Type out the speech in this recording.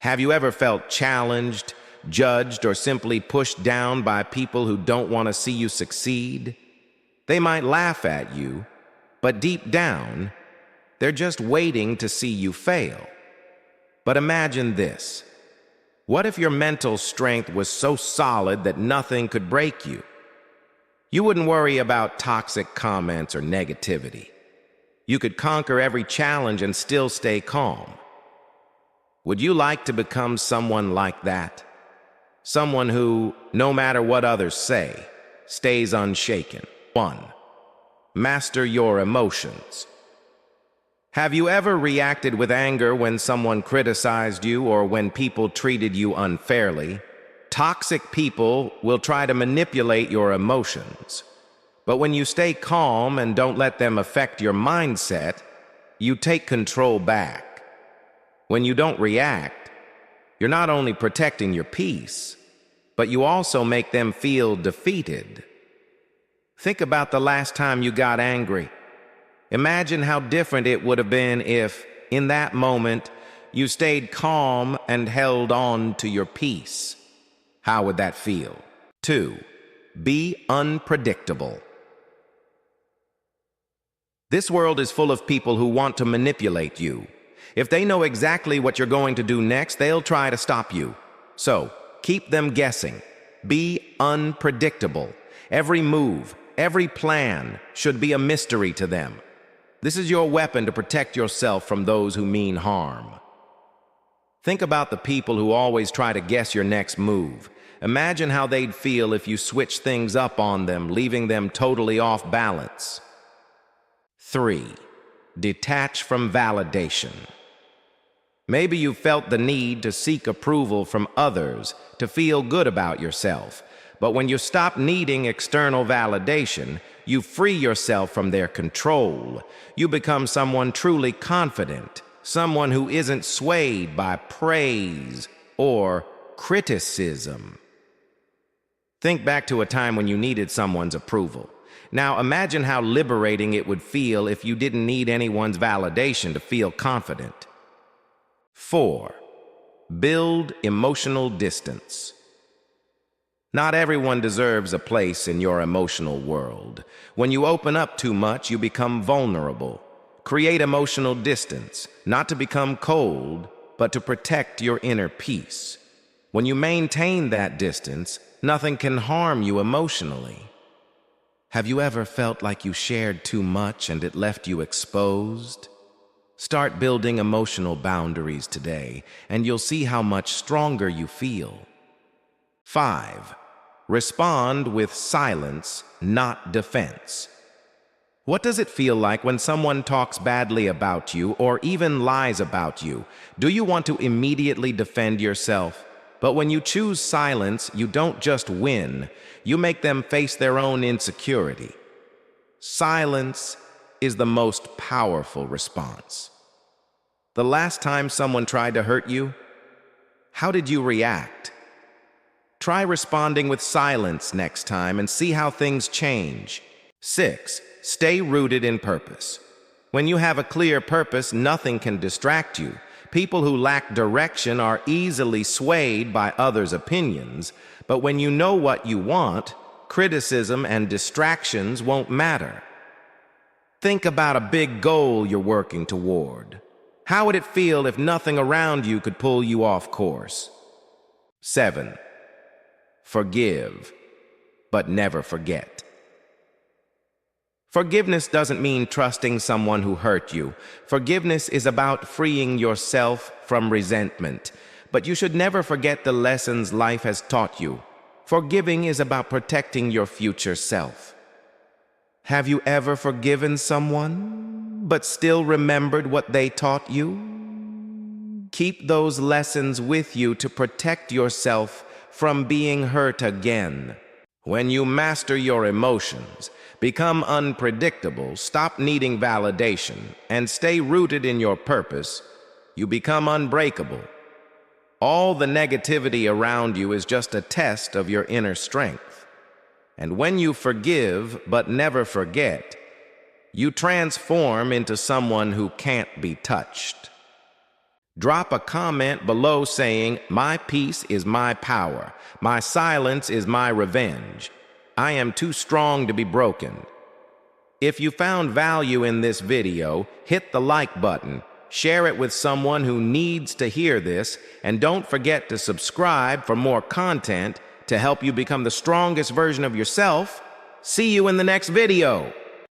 Have you ever felt challenged, judged, or simply pushed down by people who don't want to see you succeed? They might laugh at you, but deep down, they're just waiting to see you fail. But imagine this. What if your mental strength was so solid that nothing could break you? You wouldn't worry about toxic comments or negativity. You could conquer every challenge and still stay calm. Would you like to become someone like that? Someone who, no matter what others say, stays unshaken. 1. Master your emotions. Have you ever reacted with anger when someone criticized you or when people treated you unfairly? Toxic people will try to manipulate your emotions. But when you stay calm and don't let them affect your mindset, you take control back. When you don't react, you're not only protecting your peace, but you also make them feel defeated. Think about the last time you got angry. Imagine how different it would have been if, in that moment, you stayed calm and held on to your peace. How would that feel? 2. Be unpredictable. This world is full of people who want to manipulate you. If they know exactly what you're going to do next, they'll try to stop you. So, keep them guessing. Be unpredictable. Every move, every plan should be a mystery to them. This is your weapon to protect yourself from those who mean harm. Think about the people who always try to guess your next move. Imagine how they'd feel if you switched things up on them, leaving them totally off balance. 3. Detach from validation. Maybe you felt the need to seek approval from others to feel good about yourself. But when you stop needing external validation, you free yourself from their control. You become someone truly confident, someone who isn't swayed by praise or criticism. Think back to a time when you needed someone's approval. Now imagine how liberating it would feel if you didn't need anyone's validation to feel confident. 4. Build emotional distance. Not everyone deserves a place in your emotional world. When you open up too much, you become vulnerable. Create emotional distance, not to become cold, but to protect your inner peace. When you maintain that distance, nothing can harm you emotionally. Have you ever felt like you shared too much and it left you exposed? Start building emotional boundaries today, and you'll see how much stronger you feel. 5. Respond with silence, not defense. What does it feel like when someone talks badly about you or even lies about you? Do you want to immediately defend yourself? But when you choose silence, you don't just win, you make them face their own insecurity. Silence is the most powerful response. The last time someone tried to hurt you, how did you react? Try responding with silence next time and see how things change. 6. Stay rooted in purpose. When you have a clear purpose, nothing can distract you. People who lack direction are easily swayed by others' opinions, but when you know what you want, criticism and distractions won't matter. Think about a big goal you're working toward. How would it feel if nothing around you could pull you off course? 7. Forgive, but never forget. Forgiveness doesn't mean trusting someone who hurt you. Forgiveness is about freeing yourself from resentment. But you should never forget the lessons life has taught you. Forgiving is about protecting your future self. Have you ever forgiven someone, but still remembered what they taught you? Keep those lessons with you to protect yourself from being hurt again. When you master your emotions, become unpredictable, stop needing validation, and stay rooted in your purpose, you become unbreakable. All the negativity around you is just a test of your inner strength. And when you forgive but never forget, you transform into someone who can't be touched. Drop a comment below saying, "My peace is my power. My silence is my revenge. I am too strong to be broken." If you found value in this video, hit the like button, share it with someone who needs to hear this, and don't forget to subscribe for more content to help you become the strongest version of yourself. See you in the next video.